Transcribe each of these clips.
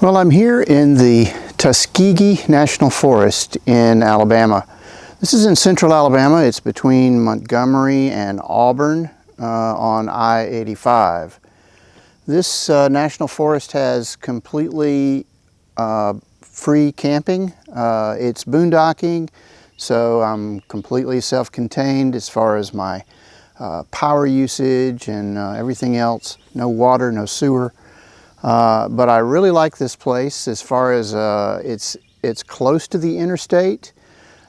Well, I'm here in the Tuskegee National Forest in Alabama. This is in central Alabama. It's between Montgomery and Auburn on I-85. This national forest has completely free camping. It's boondocking, so I'm completely self-contained as far as my power usage and everything else. No water, no sewer. But I really like this place as far as it's close to the interstate.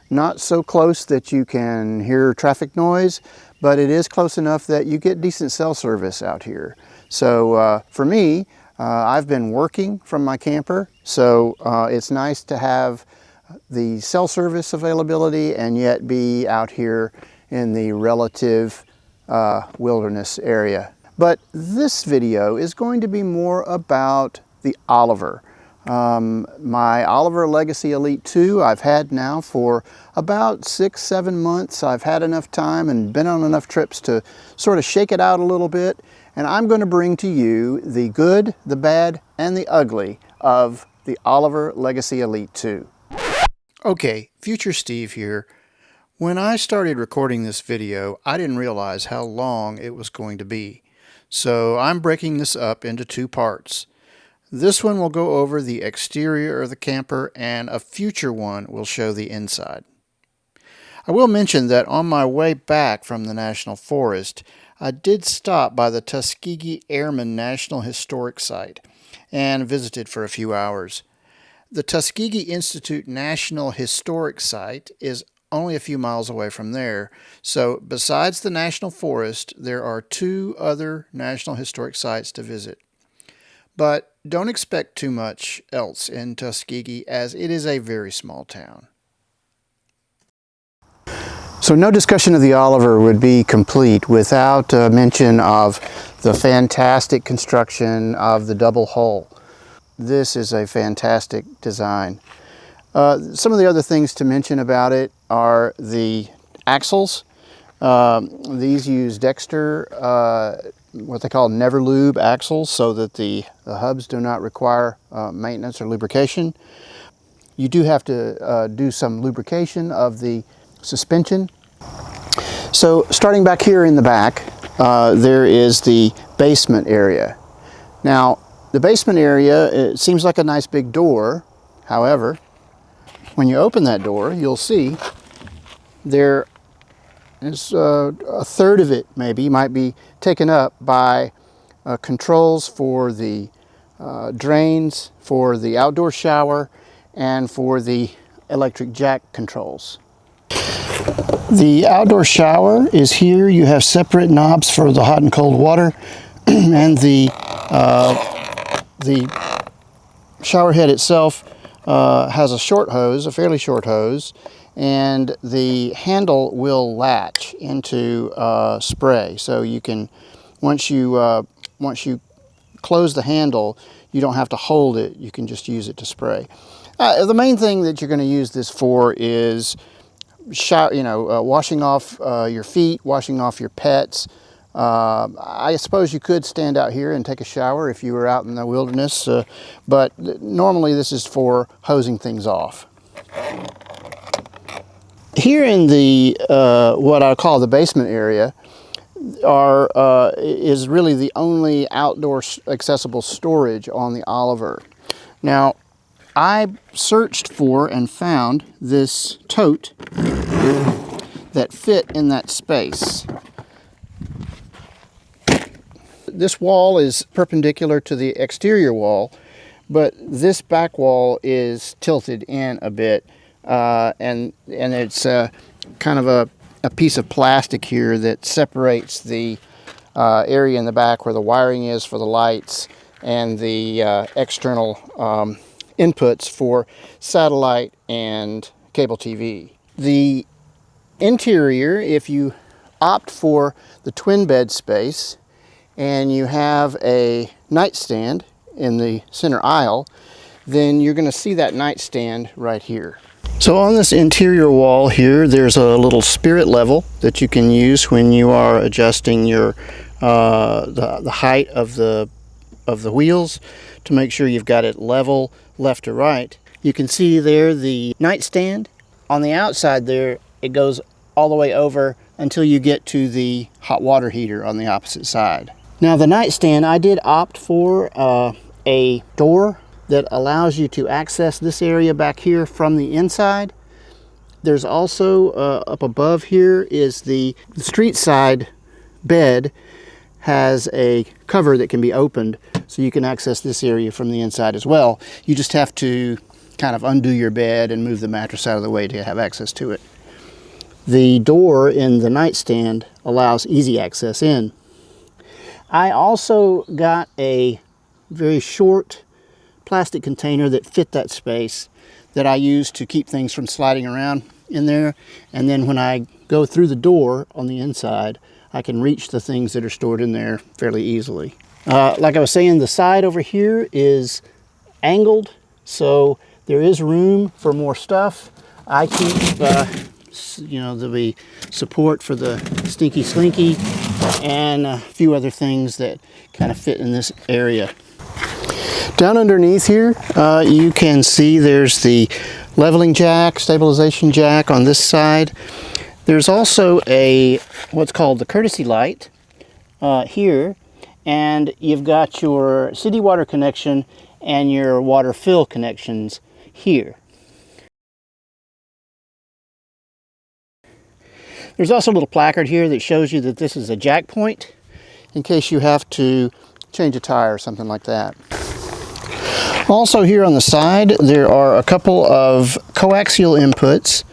Not so close that you can hear traffic noise, but it is close enough that you get decent cell service out here. So for me, I've been working from my camper, so it's nice to have the cell service availability and yet be out here in the relative wilderness area. But this video is going to be more about the Oliver. My Oliver Legacy Elite 2 I've had now for about 6-7 months. I've had enough time and been on enough trips to sort of shake it out a little bit. And I'm going to bring to you the good, the bad, and the ugly of the Oliver Legacy Elite 2. Okay, Future Steve here. When I started recording this video, I didn't realize how long it was going to be. So I'm breaking this up into two parts. This one will go over the exterior of the camper, and a future one will show the inside. I will mention that on my way back from the National Forest, I did stop by the Tuskegee Airmen National Historic Site and visited for a few hours. The Tuskegee Institute National Historic Site is only a few miles away from there. So besides the National Forest, there are 2 other National Historic Sites to visit. But don't expect too much else in Tuskegee, as it is a very small town. So no discussion of the Oliver would be complete without a mention of the fantastic construction of the double hull. This is a fantastic design. Some of the other things to mention about it are the axles. These use Dexter, what they call never lube axles, so that the hubs do not require maintenance or lubrication. You do have to do some lubrication of the suspension. So starting back here in the back, there is the basement area. Now, the basement area, it seems like a nice big door. However, when you open that door, you'll see there is a third of it maybe might be taken up by controls for the drains, for the outdoor shower, and for the electric jack controls. The outdoor shower is here. You have separate knobs for the hot and cold water, and the shower head itself has a short hose, a fairly short hose, and the handle will latch into spray. So you can, once you close the handle, you don't have to hold it. You can just use it to spray. The main thing that you're going to use this for is washing off your feet, washing off your pets. I suppose you could stand out here and take a shower if you were out in the wilderness, but normally this is for hosing things off. Here in the what I call the basement area is really the only outdoor accessible storage on the Oliver. Now, I searched for and found this tote that fit in that space. This wall is perpendicular to the exterior wall, but this back wall is tilted in a bit, and it's kind of a piece of plastic here that separates the area in the back where the wiring is for the lights and the external inputs for satellite and cable TV. The interior, if you opt for the twin bed space, and you have a nightstand in the center aisle, then you're going to see that nightstand right here. So on this interior wall here, there's a little spirit level that you can use when you are adjusting your the height of the wheels to make sure you've got it level left to right. You can see there the nightstand. On the outside there, it goes all the way over until you get to the hot water heater on the opposite side. Now the nightstand, I did opt for a door that allows you to access this area back here from the inside. There's also up above here is the street side bed has a cover that can be opened, so you can access this area from the inside as well. You just have to kind of undo your bed and move the mattress out of the way to have access to it. The door in the nightstand allows easy access in. I also got a very short plastic container that fit that space that I use to keep things from sliding around in there. And then when I go through the door on the inside, I can reach the things that are stored in there fairly easily. Like I was saying, the side over here is angled, so there is room for more stuff. I keep, there'll be support for the Stinky Slinky and a few other things that kind of fit in this area. Down underneath here, you can see there's the leveling jack, stabilization jack on this side. There's also what's called the courtesy light here, and you've got your city water connection and your water fill connections here. There's also a little placard here that shows you that this is a jack point in case you have to change a tire or something like that. Also here on the side there are a couple of coaxial inputs.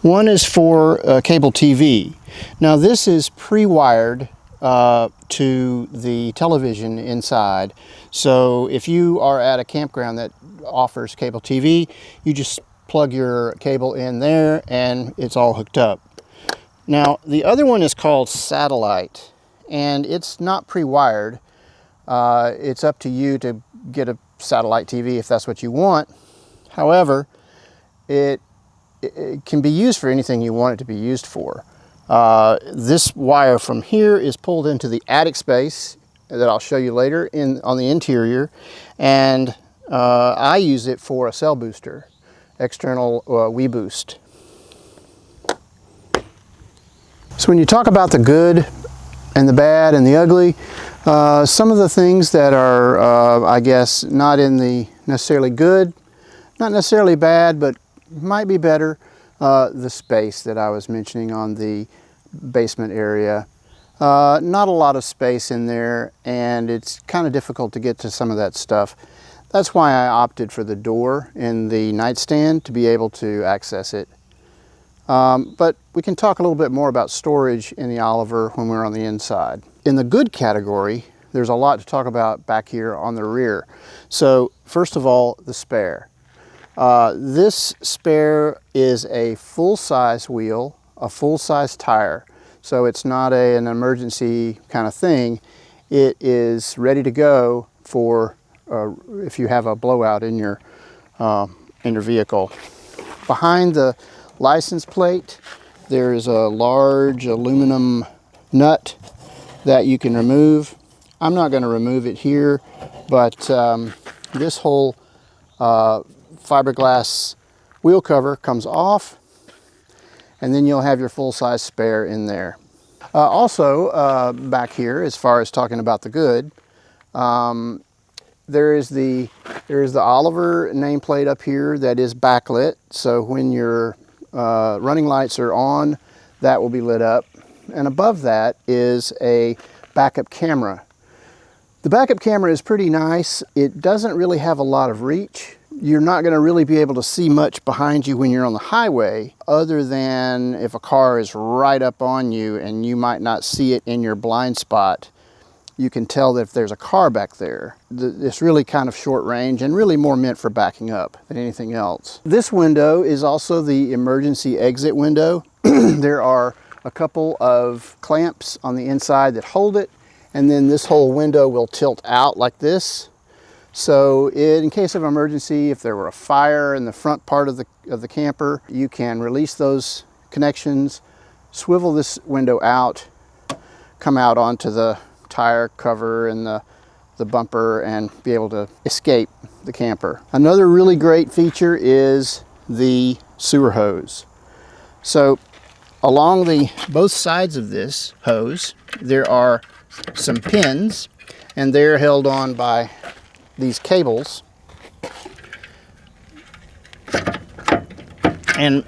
One is for cable TV. Now this is pre-wired to the television inside, so if you are at a campground that offers cable TV, you just plug your cable in there and it's all hooked up. Now the other one is called satellite, and it's not pre-wired. It's up to you to get a satellite TV if that's what you want. However, it can be used for anything you want it to be used for. This wire from here is pulled into the attic space that I'll show you later on the interior, and I use it for a cell booster, external WeBoost. So when you talk about the good and the bad and the ugly, some of the things that are, I guess, not in the necessarily good, not necessarily bad, but might be better, the space that I was mentioning on the basement area. Not a lot of space in there, and it's kind of difficult to get to some of that stuff. That's why I opted for the door in the nightstand to be able to access it. But we can talk a little bit more about storage in the Oliver when we're on the inside. In the good category, there's a lot to talk about back here on the rear. So first of all, the spare. This spare is a full-size wheel, a full-size tire. So it's not an emergency kind of thing. It is ready to go for if you have a blowout in your vehicle. Behind the license plate, there is a large aluminum nut that you can remove. I'm not going to remove it here, but this whole fiberglass wheel cover comes off, and then you'll have your full-size spare in there. Also, back here, as far as talking about the good, there is the Oliver nameplate up here that is backlit, so when your running lights are on, that will be lit up. And above that is a backup camera. The backup camera is pretty nice. It doesn't really have a lot of reach. You're not going to really be able to see much behind you when you're on the highway, other than if a car is right up on you and you might not see it in your blind spot. You can tell that if there's a car back there. It's really kind of short range and really more meant for backing up than anything else. This window is also the emergency exit window. There are a couple of clamps on the inside that hold it, and then this whole window will tilt out like this. So in case of emergency, if there were a fire in the front part of the camper, you can release those connections, swivel this window out, come out onto the tire cover and the the bumper and be able to escape the camper. Another really great feature is the sewer hose. So along both sides of this hose, there are some pins, and they're held on by these cables. And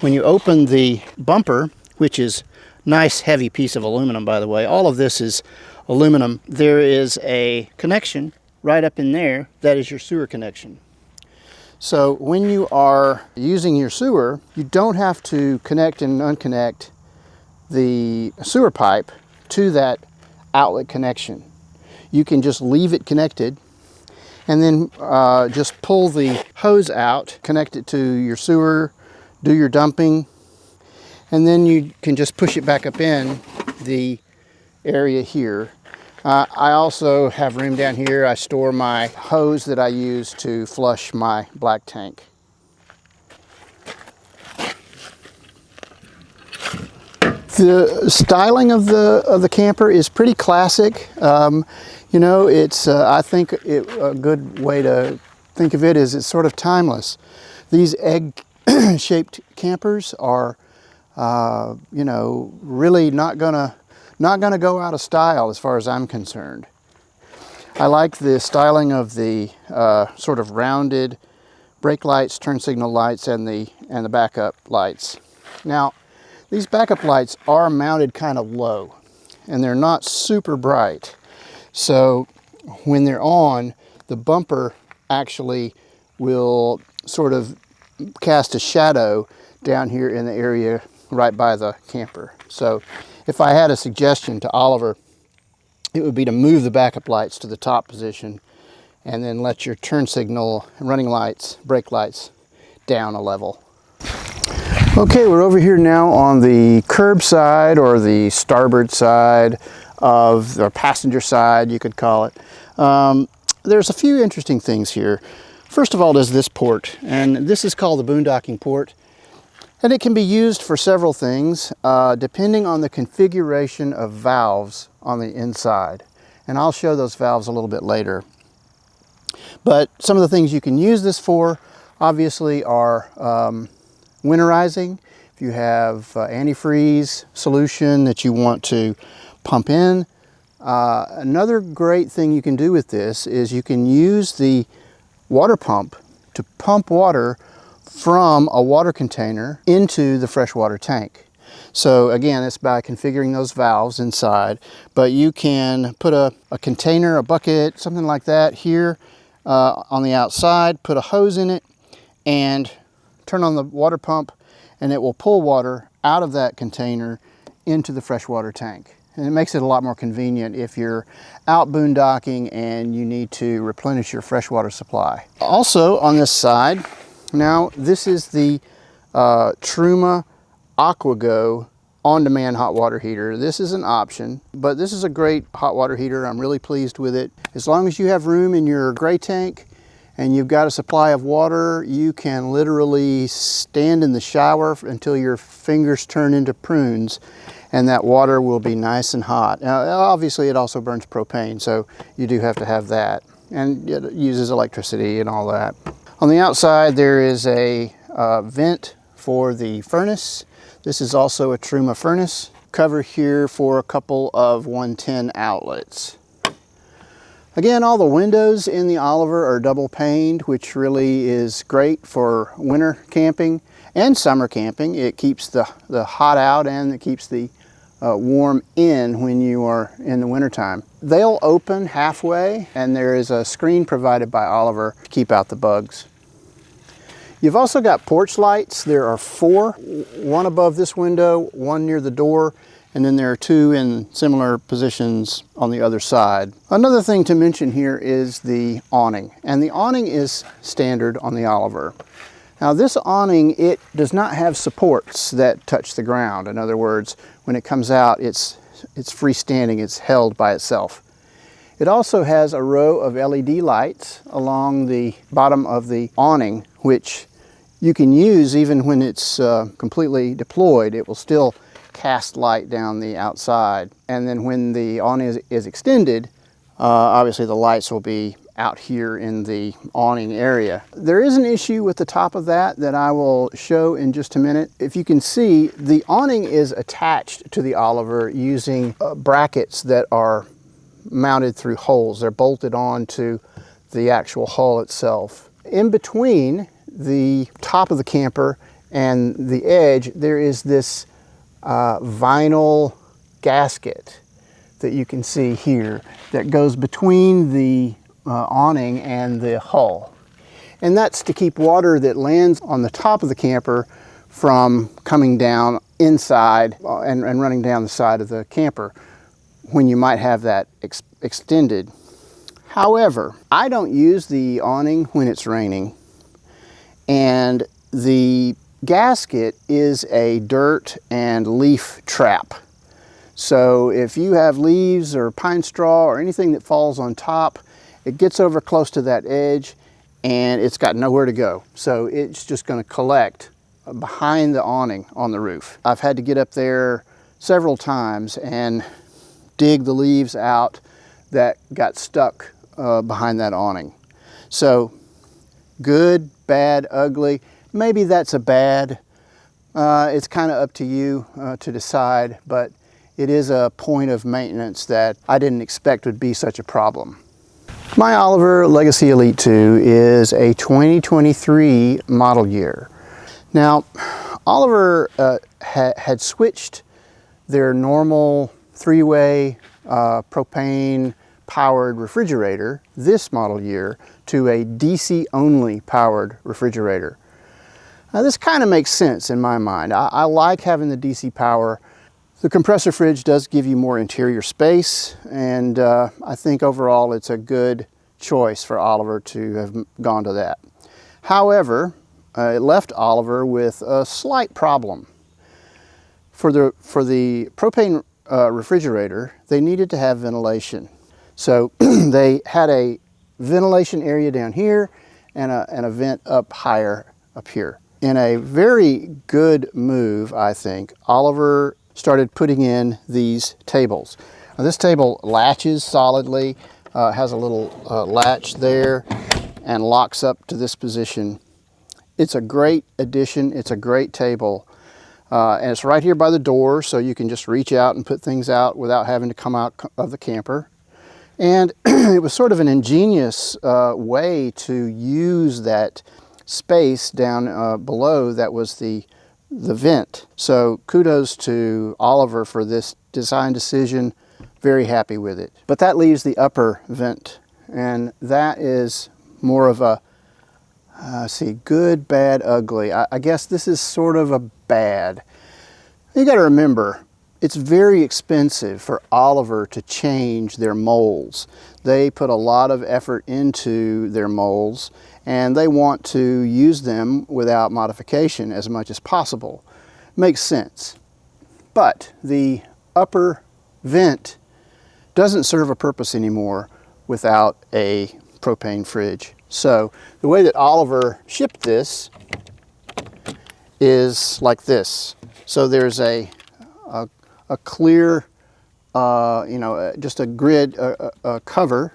when you open the bumper, which is nice heavy piece of aluminum, by the way, all of this is aluminum, there is a connection right up in there that is your sewer connection. So when you are using your sewer, you don't have to connect and unconnect the sewer pipe to that outlet connection. You can just leave it connected and then just pull the hose out, connect it to your sewer, do your dumping, and then you can just push it back up in the area here. I also have room down here. I store my hose that I use to flush my black tank. The styling of the camper is pretty classic. You know, it's I think a good way to think of it is it's sort of timeless. These egg-shaped campers are, you know, really not gonna go out of style as far as I'm concerned. I like the styling of the sort of rounded brake lights, turn signal lights, and the backup lights. Now, these backup lights are mounted kind of low, and they're not super bright. So when they're on, the bumper actually will sort of cast a shadow down here in the area right by the camper. So if I had a suggestion to Oliver, it would be to move the backup lights to the top position and then let your turn signal, running lights, brake lights down a level. Okay, we're over here now on the curb side, or the starboard side of the passenger side, you could call it. There's a few interesting things here. First of all, there's this port, and this is called the boondocking port. And it can be used for several things, depending on the configuration of valves on the inside. And I'll show those valves a little bit later. But some of the things you can use this for, obviously, are winterizing. If you have antifreeze solution that you want to pump in. Another great thing you can do with this is you can use the water pump to pump water from a water container into the freshwater tank. So again, it's by configuring those valves inside, but you can put a container, a bucket, something like that here on the outside, put a hose in it, and turn on the water pump, and it will pull water out of that container into the freshwater tank. And it makes it a lot more convenient if you're out boondocking and you need to replenish your freshwater supply. Also on this side, now this is the Truma AquaGo on-demand hot water heater. This is an option, but this is a great hot water heater. I'm really pleased with it. As long as you have room in your gray tank and you've got a supply of water, you can literally stand in the shower until your fingers turn into prunes, and that water will be nice and hot. Now, obviously it also burns propane, so you do have to have that, and it uses electricity and all that. On the outside, there is a vent for the furnace. This is also a Truma furnace. Cover here for a couple of 110 outlets. Again, all the windows in the Oliver are double paned, which really is great for winter camping and summer camping. It keeps the hot out, and it keeps the warm in when you are in the wintertime. They'll open halfway, and there is a screen provided by Oliver to keep out the bugs. You've also got porch lights. There are 4, one above this window, one near the door, and then there are 2 in similar positions on the other side. Another thing to mention here is the awning, and the awning is standard on the Oliver. Now this awning, it does not have supports that touch the ground. In other words, when it comes out, it's freestanding, it's held by itself. It also has a row of LED lights along the bottom of the awning, which you can use even when it's completely deployed. It will still cast light down the outside. And then when the awning is extended, Obviously the lights will be out here in the awning area. There is an issue with the top of that I will show in just a minute. If you can see, the awning is attached to the Oliver using brackets that are mounted through holes. They're bolted on to the actual hull itself. In between the top of the camper and the edge, there is this vinyl gasket that you can see here that goes between the awning and the hull. And that's to keep water that lands on the top of the camper from coming down inside and running down the side of the camper when you might have that extended. However, I don't use the awning when it's raining, and the gasket is a dirt and leaf trap. So if you have leaves or pine straw or anything that falls on top, it gets over close to that edge and it's got nowhere to go. So it's just going to collect behind the awning on the roof. I've had to get up there several times and dig the leaves out that got stuck behind that awning. So good, bad, ugly. Maybe that's a bad. It's kind of up to you to decide, but it is a point of maintenance that I didn't expect would be such a problem. My Oliver Legacy Elite 2 is a 2023 model year. Now, Oliver had switched their normal three-way propane powered refrigerator this model year to a DC only powered refrigerator. Now this kind of makes sense in my mind. I like having the DC power. The compressor fridge does give you more interior space, and I think overall it's a good choice for Oliver to have gone to that. However, it left Oliver with a slight problem. For the propane refrigerator, they needed to have ventilation. So they had a ventilation area down here and a vent up higher up here. In a very good move, I think, Oliver started putting in these tables. Now, this table latches solidly, has a little latch there and locks up to this position. It's a great addition. It's a great table. And it's right here by the door, so you can just reach out and put things out without having to come out of the camper. And it was sort of an ingenious way to use that space down below that was the vent. So kudos to Oliver for this design decision. Very happy with it. But that leaves the upper vent, and that is more of a see, good, bad, ugly. I guess this is sort of a bad. You got to remember, it's very expensive for Oliver to change their molds. They put a lot of effort into their molds, and they want to use them without modification as much as possible. Makes sense. But the upper vent doesn't serve a purpose anymore without a propane fridge. So the way that Oliver shipped this is like this. So there's a clear, just a grid, a cover,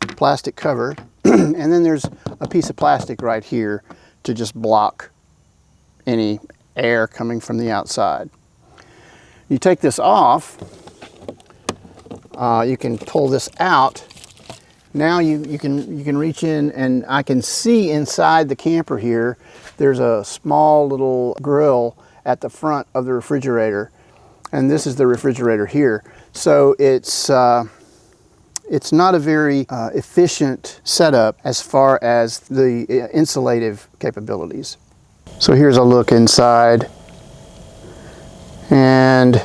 plastic cover, and then there's a piece of plastic right here to just block any air coming from the outside. You take this off, you can pull this out. Now you can reach in, and I can see inside the camper here, there's a small little grill at the front of the refrigerator, and this is the refrigerator here. So it's not a very efficient setup as far as the insulative capabilities. So here's a look inside, and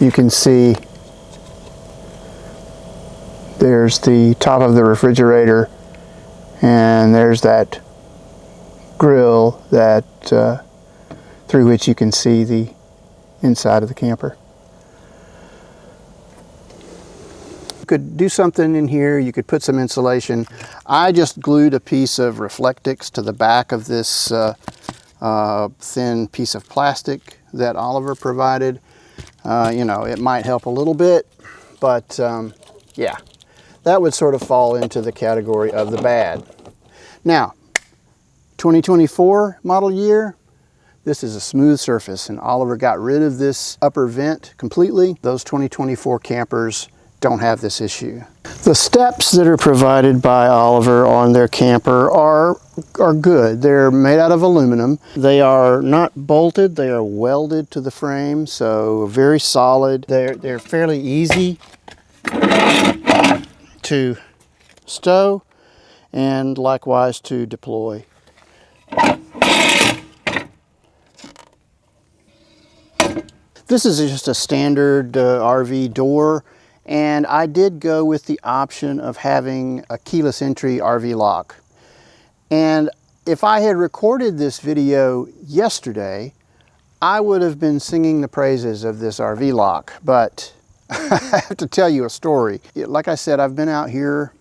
you can see there's the top of the refrigerator, and there's that grill that through which you can see the inside of the camper. You could do something in here. You could put some insulation. I just glued a piece of Reflectix to the back of this thin piece of plastic that Oliver provided. It might help a little bit, but yeah. that would sort of fall into the category of the bad. Now, 2024 model year, this is a smooth surface, and Oliver got rid of this upper vent completely. Those 2024 campers don't have this issue. The steps that are provided by Oliver on their camper are good. They're made out of aluminum. They are not bolted, they are welded to the frame, so very solid. They're fairly easy to stow and likewise to deploy. This is just a standard RV door, and I did go with the option of having a keyless entry RV lock. And if I had recorded this video yesterday, I would have been singing the praises of this RV lock, but I have to tell you a story. Like I said, I've been out here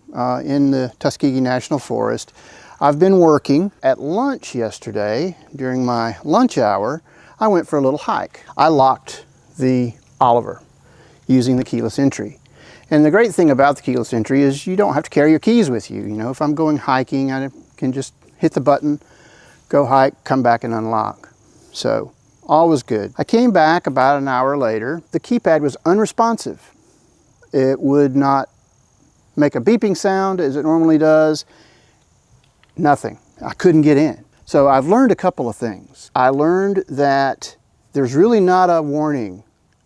in the Tuskegee National Forest. I've been working. At lunch yesterday, during my lunch hour, I went for a little hike. I locked the Oliver using the keyless entry. And the great thing about the keyless entry is you don't have to carry your keys with you. You know, if I'm going hiking, I can just hit the button, go hike, come back and unlock. So all was good. I came back about an hour later. The keypad was unresponsive. It would not make a beeping sound as it normally does. Nothing. I couldn't get in. So I've learned a couple of things. I learned that there's really not a warning,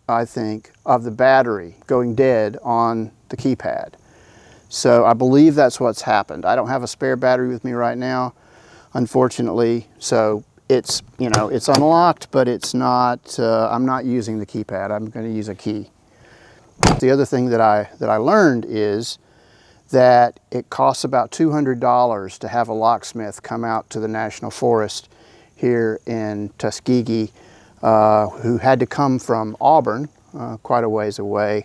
I think, of the battery going dead on the keypad. So I believe that's what's happened. I don't have a spare battery with me right now, unfortunately. So it's, you know, it's unlocked, but it's not, I'm not using the keypad. I'm going to use a key. The other thing that I learned is that it costs about $200 to have a locksmith come out to the National Forest here in Tuskegee, who had to come from Auburn, quite a ways away,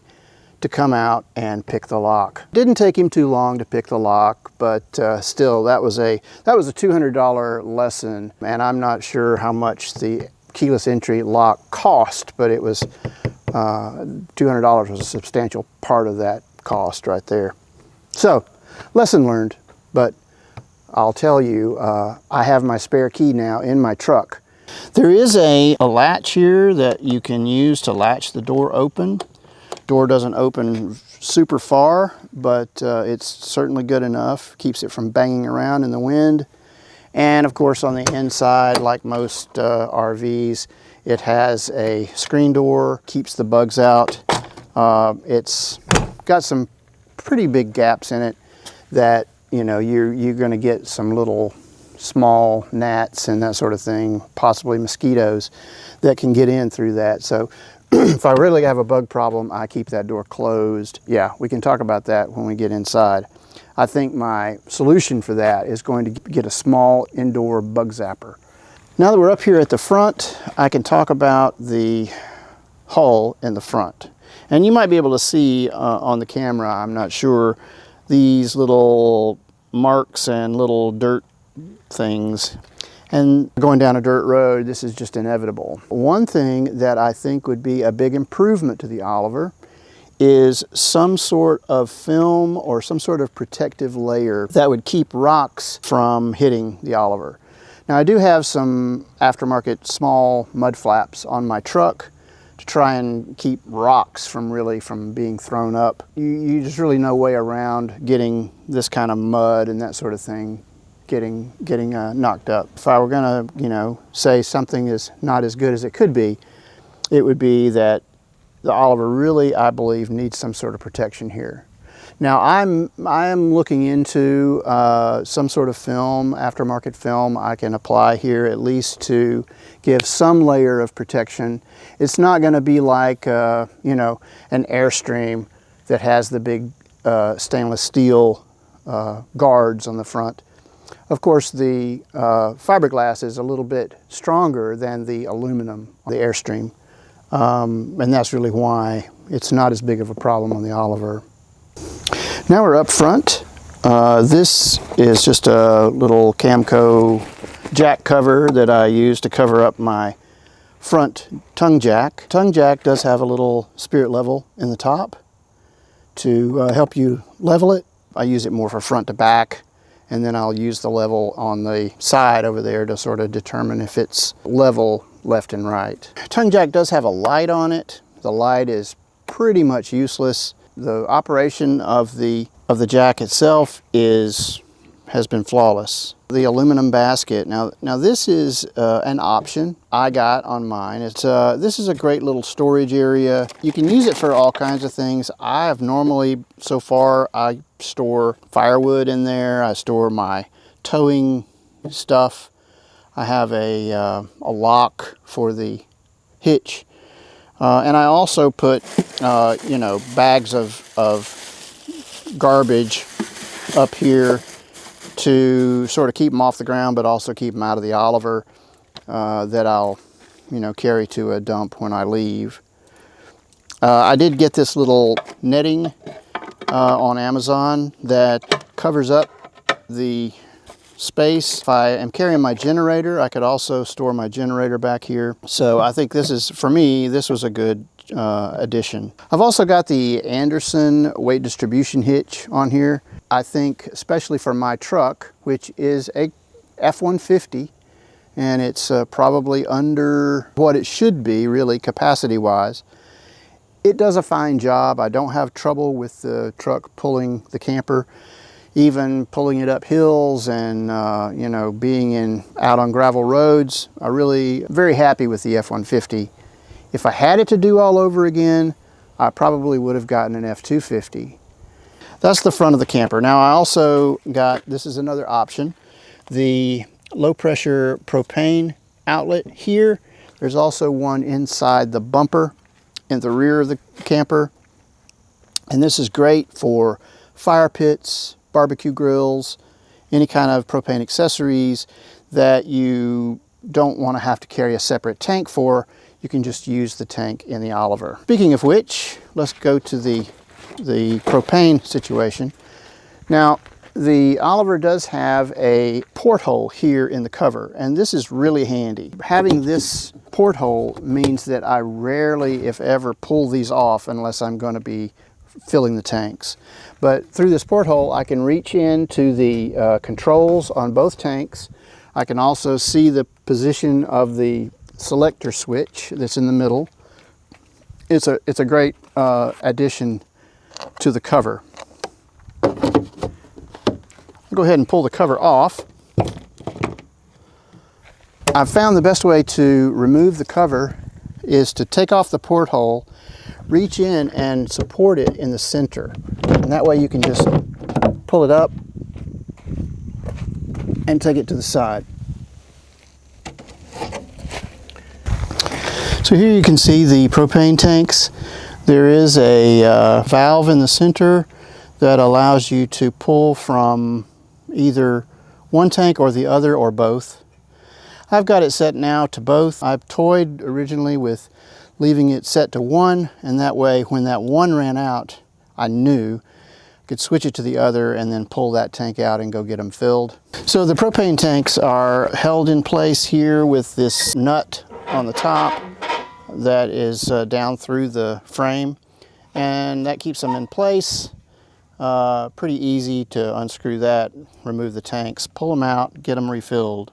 to come out and pick the lock. Didn't take him too long to pick the lock, but still, that was a $200 lesson, and I'm not sure how much the keyless entry lock cost, but it was $200 was a substantial part of that cost right there. So, lesson learned, but I'll tell you, I have my spare key now in my truck. There is a latch here that you can use to latch the door open. Door doesn't open super far, but it's certainly good enough. Keeps it from banging around in the wind. And of course on the inside, like most RVs, it has a screen door, keeps the bugs out. It's got some pretty big gaps in it that, you know, you're going to get some little small gnats and that sort of thing, possibly mosquitoes that can get in through that. So if I really have a bug problem, I keep that door closed. Yeah, we can talk about that when we get inside. I think my solution for that is going to get a small indoor bug zapper. Now that we're up here at the front, I can talk about the hull in the front. And you might be able to see on the camera, I'm not sure, these little marks and little dirt things. And going down a dirt road, this is just inevitable. One thing that I think would be a big improvement to the Oliver is some sort of film or some sort of protective layer that would keep rocks from hitting the Oliver. Now I do have some aftermarket small mud flaps on my truck to try and keep rocks from being thrown up. You just really no way around getting this kind of mud and that sort of thing getting knocked up. If I were gonna, you know, say something is not as good as it could be, it would be that the Oliver really, I believe, needs some sort of protection here. Now I'm looking into some sort of film, aftermarket film I can apply here at least to give some layer of protection. It's not going to be like you know, an Airstream that has the big stainless steel guards on the front. Of course, the fiberglass is a little bit stronger than the aluminum, the Airstream, and that's really why it's not as big of a problem on the Oliver. Now we're up front. This is just a little Camco jack cover that I use to cover up my front tongue jack. Tongue jack does have a little spirit level in the top to help you level it. I use it more for front to back, and then I'll use the level on the side over there to sort of determine if it's level left and right. Tongue jack does have a light on it. The light is pretty much useless. The operation of the jack itself has been flawless. The aluminum basket. Now this is an option I got on mine. This is a great little storage area. You can use it for all kinds of things. I store firewood in there. I store my towing stuff. I have a lock for the hitch. And I also put, bags of garbage up here to sort of keep them off the ground, but also keep them out of the Oliver that I'll, carry to a dump when I leave. I did get this little netting on Amazon that covers up the space. If I am carrying my generator, I could also store my generator back here. So I think for me, this was a good addition. I've also got the Anderson weight distribution hitch on here. I think especially for my truck, which is a F-150, and it's probably under what it should be really capacity-wise. It does a fine job. I don't have trouble with the truck pulling the camper, even pulling it up hills and being out on gravel roads. I'm really very happy with the F-150. If I had it to do all over again, I probably would have gotten an F-250. That's the front of the camper. Now I also got, this is another option, the low pressure propane outlet here. There's also one inside the bumper in the rear of the camper. And this is great for fire pits, barbecue grills, any kind of propane accessories that you don't want to have to carry a separate tank for. You can just use the tank in the Oliver. Speaking of which, let's go to the propane situation. Now, the Oliver does have a porthole here in the cover, and this is really handy. Having this porthole means that I rarely, if ever, pull these off unless I'm going to be filling the tanks. But through this porthole, I can reach into the controls on both tanks. I can also see the position of the selector switch that's in the middle. It's a great addition to the cover. I'll go ahead and pull the cover off. I've found the best way to remove the cover is to take off the porthole, reach in and support it in the center. And that way you can just pull it up and take it to the side. So here you can see the propane tanks. There is a valve in the center that allows you to pull from either one tank or the other or both. I've got it set now to both. I've toyed originally with leaving it set to one, and that way when that one ran out, I knew I could switch it to the other and then pull that tank out and go get them filled. So the propane tanks are held in place here with this nut on the top that is down through the frame, and that keeps them in place. Pretty easy to unscrew that, remove the tanks, pull them out, get them refilled.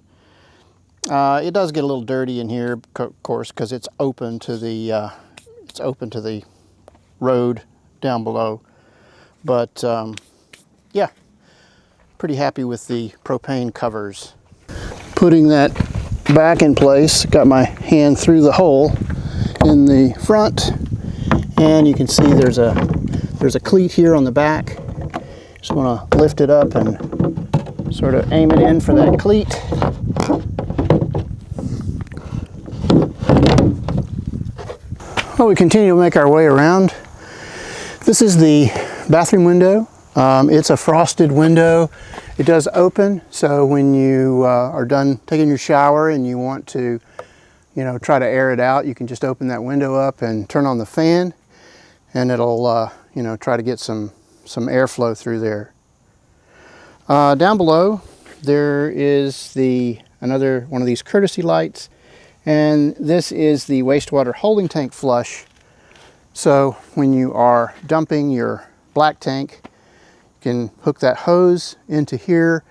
It does get a little dirty in here, of course, because it's open to the road down below. But yeah, pretty happy with the propane covers. Putting that back in place, got my hand through the hole in the front, and you can see there's a cleat here on the back. Just want to lift it up and sort of aim it in for that cleat. Well, we continue to make our way around. This is the bathroom window. It's a frosted window. It does open, so when you are done taking your shower and you want to, try to air it out, you can just open that window up and turn on the fan, and it'll, try to get some airflow through there. Down below, there is another one of these courtesy lights, and this is the wastewater holding tank flush. So when you are dumping your black tank. You can hook that hose into here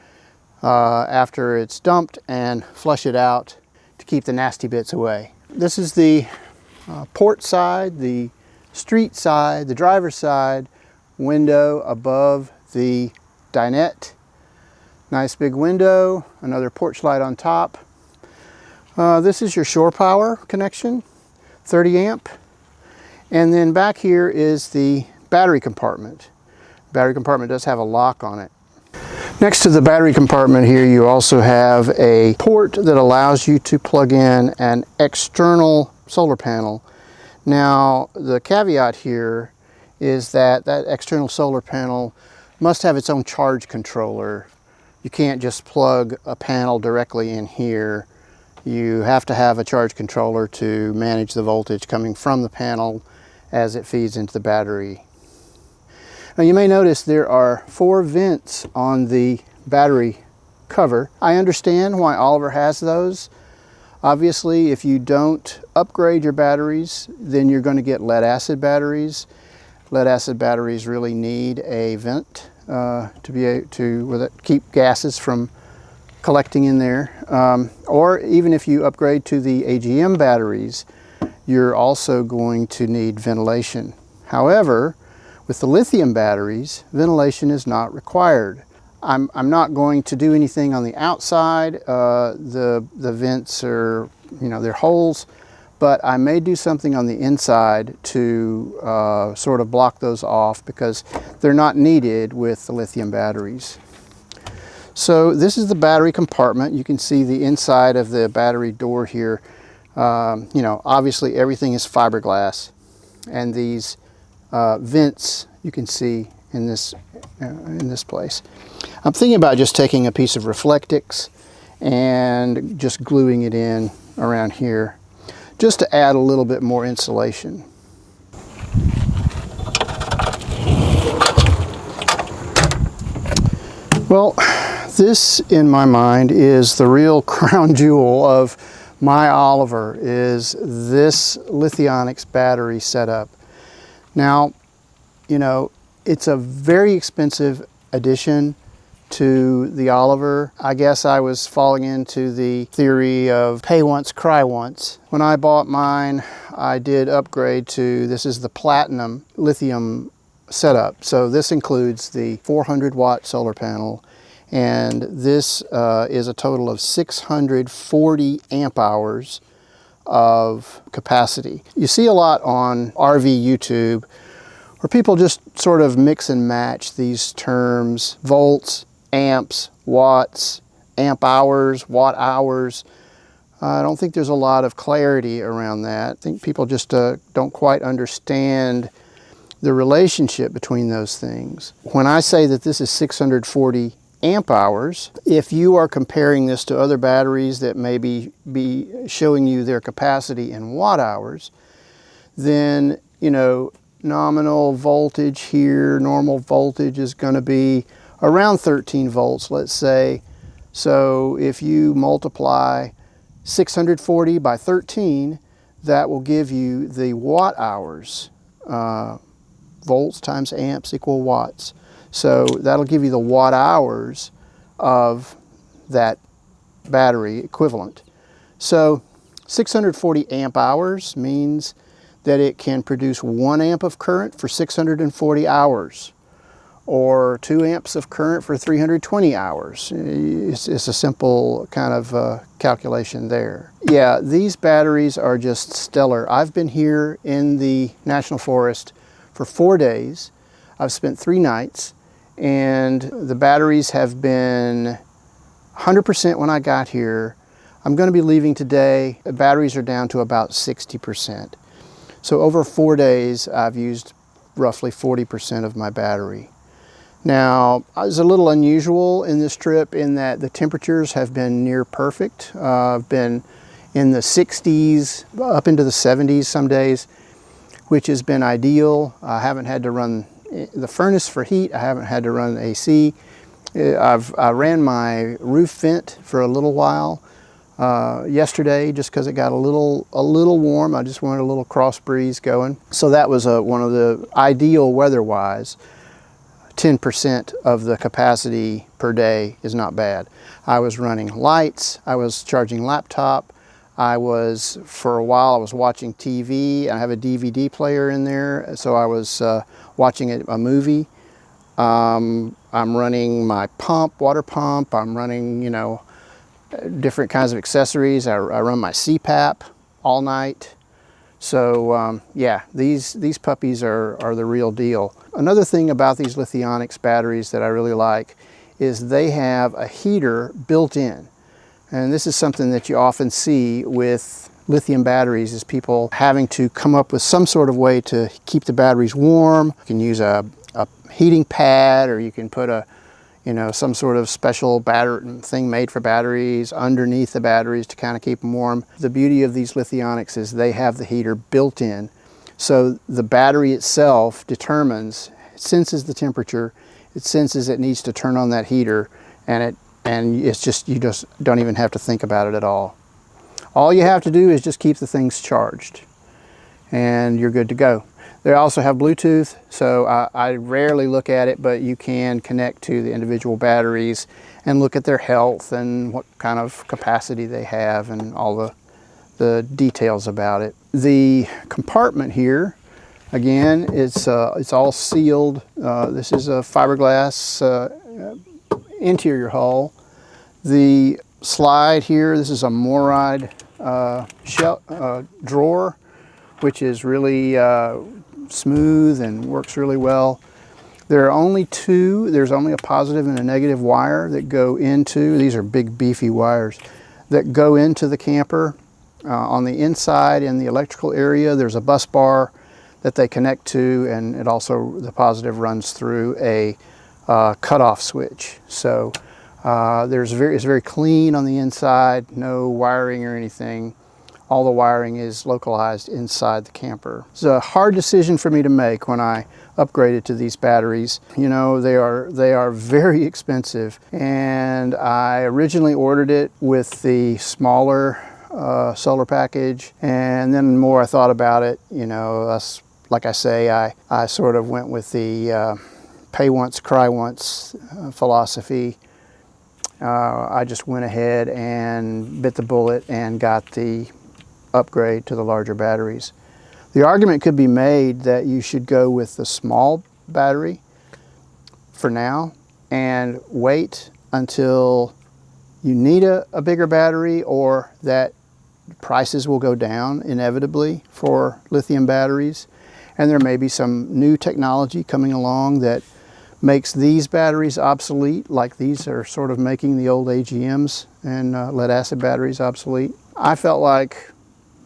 after it's dumped and flush it out to keep the nasty bits away. This is the port side, the street side, the driver's side window above the dinette. Nice big window, another porch light on top. This is your shore power connection, 30 amp. And then back here is the battery compartment. Battery compartment does have a lock on it. Next to the battery compartment here, you also have a port that allows you to plug in an external solar panel. Now, the caveat here is that that external solar panel must have its own charge controller. You can't just plug a panel directly in here. You have to have a charge controller to manage the voltage coming from the panel as it feeds into the battery. Now you may notice there are 4 vents on the battery cover. I understand why Oliver has those. Obviously, if you don't upgrade your batteries, then you're going to get lead acid batteries. Lead acid batteries really need a vent to be able to keep gases from collecting in there. Or even if you upgrade to the AGM batteries, you're also going to need ventilation. However, with the lithium batteries, ventilation is not required. I'm not going to do anything on the outside. The vents are, they're holes, but I may do something on the inside to sort of block those off because they're not needed with the lithium batteries. So this is the battery compartment. You can see the inside of the battery door here. Obviously everything is fiberglass, and these vents you can see in this place. I'm thinking about just taking a piece of Reflectix and just gluing it in around here, just to add a little bit more insulation. Well, this in my mind is the real crown jewel of my Oliver, is this Lithionics battery setup. Now, it's a very expensive addition to the Oliver. I guess I was falling into the theory of pay once, cry once. When I bought mine, I did upgrade to, this is the Platinum lithium setup. So this includes the 400 watt solar panel, and this is a total of 640 amp hours of capacity. You see a lot on RV YouTube where people just sort of mix and match these terms: volts, amps, watts, amp hours, watt hours. I don't think there's a lot of clarity around that. I think people just don't quite understand the relationship between those things. When I say that this is 640 amp hours, if you are comparing this to other batteries that may be showing you their capacity in watt hours, then, nominal voltage here, normal voltage is going to be around 13 volts, let's say. So if you multiply 640 by 13, that will give you the watt hours. Volts times amps equal watts. So that'll give you the watt hours of that battery equivalent. So 640 amp hours means that it can produce 1 amp of current for 640 hours, or 2 amps of current for 320 hours. It's a simple kind of calculation there. Yeah, these batteries are just stellar. I've been here in the National Forest for 4 days. I've spent 3 nights, and the batteries have been 100% when I got here. I'm going to be leaving today. The batteries are down to about 60%. So over 4 days, I've used roughly 40% of my battery. Now, it's a little unusual in this trip in that the temperatures have been near perfect. I've been in the 60s, up into the 70s some days, which has been ideal. I haven't had to run the furnace for heat. I haven't had to run AC. I ran my roof vent for a little while yesterday, just because it got a little warm. I just wanted a little cross breeze going. So that was one of the ideal weather-wise. 10% of the capacity per day is not bad. I was running lights, I was charging laptop, for a while I was watching TV. I have a DVD player in there, so I was watching a movie. I'm running my pump, water pump, I'm running, you know, different kinds of accessories. I run my CPAP all night. So yeah, these puppies are the real deal. Another thing about these Lithionics batteries that I really like is they have a heater built in. And this is something that you often see with lithium batteries, is people having to come up with some sort of way to keep the batteries warm. You can use a heating pad, or you can put some sort of special battery thing made for batteries underneath the batteries to kind of keep them warm. The beauty of these Lithionics is they have the heater built in. So the battery itself determines, it senses the temperature, it senses it needs to turn on that heater, and it's just, you just don't even have to think about it at all. All you have to do is just keep the things charged and you're good to go. They also have Bluetooth, so I rarely look at it, but you can connect to the individual batteries and look at their health and what kind of capacity they have and all the details about it. The compartment here, again, it's all sealed. This is a fiberglass interior hull. The slide here, this is a Moride drawer, which is really smooth and works really well. There are only two, there's only a positive and a negative wire that go into, these are big beefy wires, that go into the camper. On the inside in the electrical area, there's a bus bar that they connect to, and it also, the positive runs through a cutoff switch. So it's very clean on the inside, no wiring or anything. All the wiring is localized inside the camper. It's a hard decision for me to make when I upgraded to these batteries. You know, they are very expensive, and I originally ordered it with the smaller solar package, and then the more I thought about it, you know, like I say, I sort of went with the pay once, cry once philosophy. I just went ahead and bit the bullet and got the upgrade to the larger batteries. The argument could be made that you should go with the small battery for now and wait until you need a bigger battery, or that prices will go down inevitably for lithium batteries, and there may be some new technology coming along that makes these batteries obsolete, like these are sort of making the old AGMs and lead acid batteries obsolete. I felt like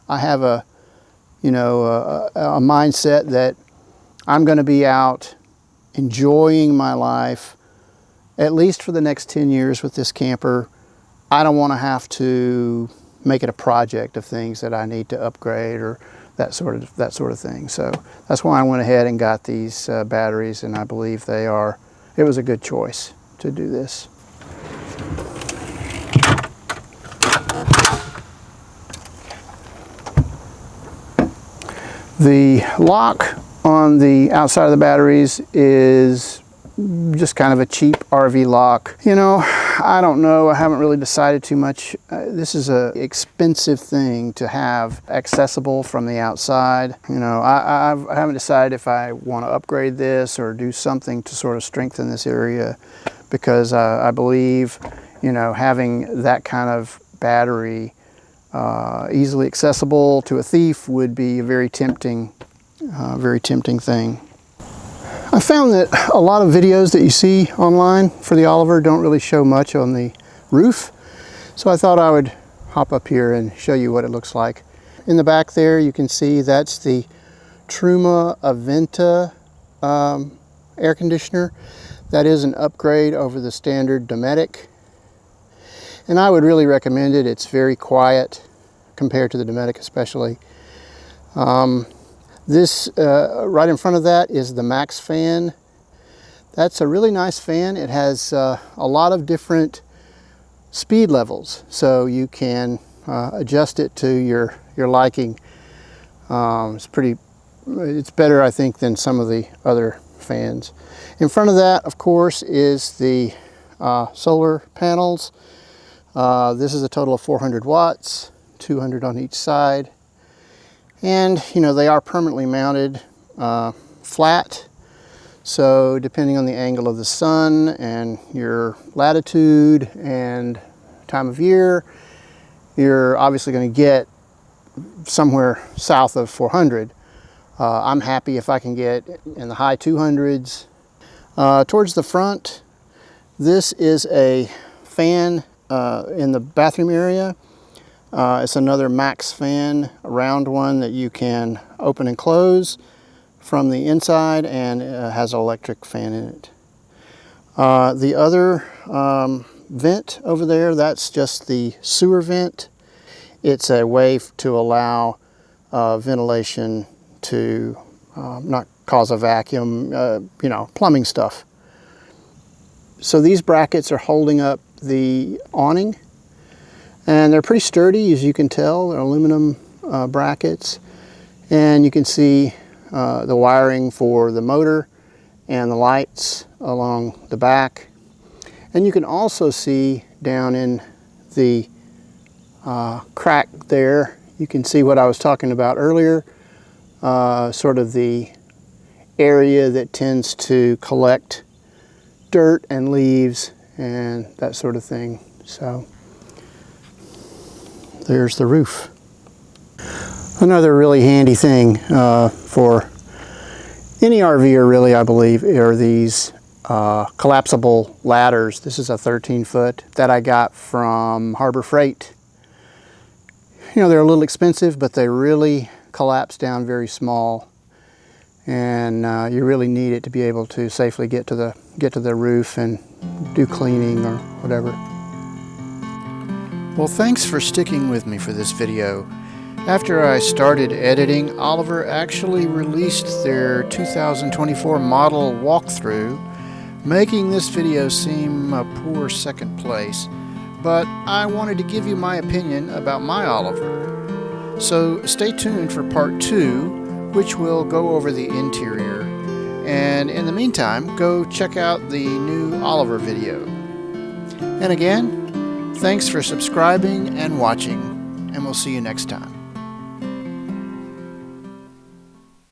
I have a mindset that I'm going to be out enjoying my life at least for the next 10 years with this camper. I don't want to have to make it a project of things that I need to upgrade or that sort of thing. So that's why I went ahead and got these batteries, and I believe it was a good choice to do this. The lock on the outside of the batteries is just kind of a cheap RV lock. You know, I don't know, I haven't really decided too much. This is an expensive thing to have accessible from the outside. You know, I haven't decided if I want to upgrade this or do something to sort of strengthen this area, because I believe, you know, having that kind of battery easily accessible to a thief would be a very tempting thing. I found that a lot of videos that you see online for the Oliver don't really show much on the roof, so I thought I would hop up here and show you what it looks like. In the back there you can see that's the Truma Aventa air conditioner. That is an upgrade over the standard Dometic, and I would really recommend it. It's very quiet compared to the Dometic especially. This right in front of that is the Max fan. That's a really nice fan. It has a lot of different speed levels, so you can adjust it to your liking. It's better, I think, than some of the other fans. In front of that, of course, is the solar panels. This is a total of 400 watts, 200 on each side. And, you know, they are permanently mounted flat. So depending on the angle of the sun and your latitude and time of year, you're obviously going to get somewhere south of 400. I'm happy if I can get in the high 200s. Towards the front, this is a fan in the bathroom area. It's another max fan, a round one that you can open and close from the inside, and has an electric fan in it. The other vent over there, that's just the sewer vent. It's a way to allow ventilation to not cause a vacuum, you know, plumbing stuff. So these brackets are holding up the awning, and they're pretty sturdy, as you can tell. They're aluminum brackets, and you can see the wiring for the motor and the lights along the back. And you can also see down in the crack there, you can see what I was talking about earlier, sort of the area that tends to collect dirt and leaves and that sort of thing. So there's the roof. Another really handy thing for any RVer, really, I believe, are these collapsible ladders. This is a 13-foot that I got from Harbor Freight. You know, they're a little expensive, but they really collapse down very small, and you really need it to be able to safely get to the roof and do cleaning or whatever. Well, thanks for sticking with me for this video. After I started editing, Oliver actually released their 2024 model walkthrough, making this video seem a poor second place. But I wanted to give you my opinion about my Oliver. So stay tuned for part 2, which will go over the interior. And in the meantime, go check out the new Oliver video. And again, thanks for subscribing and watching, and we'll see you next time.